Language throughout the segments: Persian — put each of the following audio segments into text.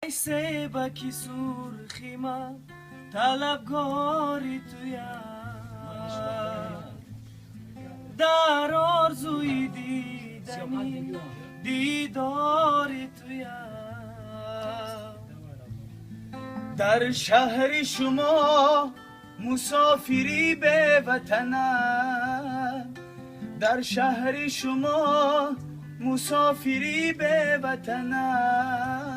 ای سیبکی سرخی من طلبگاری تویم، در آرزوی دیدنی دیداری تویم، در شهر شما مسافری به وطنم، در شهر شما مسافری به وطنم،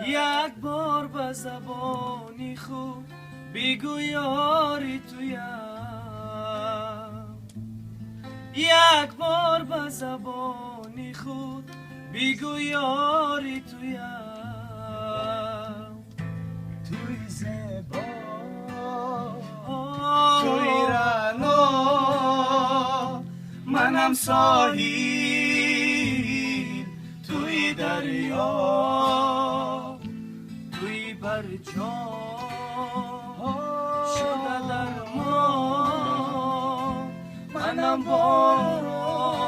یک بار به زبانی خود بگو یاری تویم، یک بار به زبانی خود بگو یاری تویم، توی زبا توی رنا منم ساحل، توی دریا توی برجام شده در ما، منم باران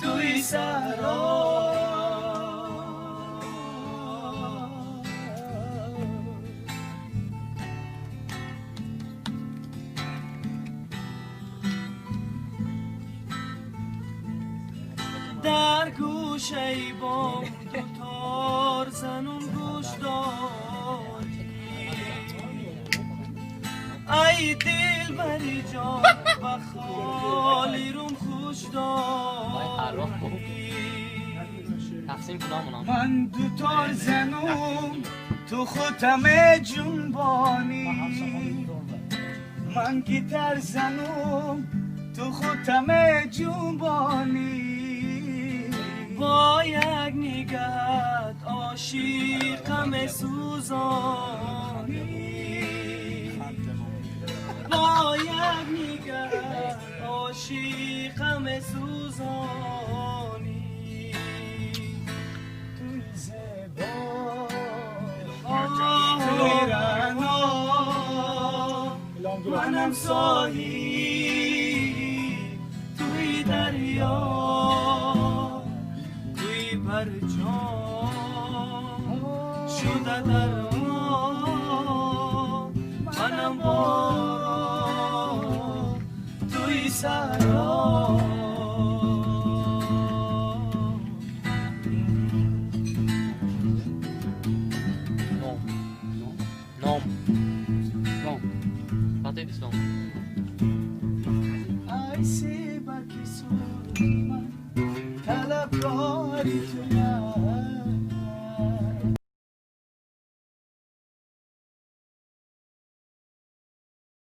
توی صحرا. در گوشه بام دوتار زنون گوش داری، ای دل بری جان و خالی روم خوش داری، من دوتار زنون تو خودم جنبانی، من گیتار زنون تو خودم جنبانی، با یک نگاهت عاشقم سوزانی، با یک نگاهت عاشقم سوزانی، توی زبا توی رنا منم ساحل، توی دریا برجام شده در ما، منم باران توی صحرا.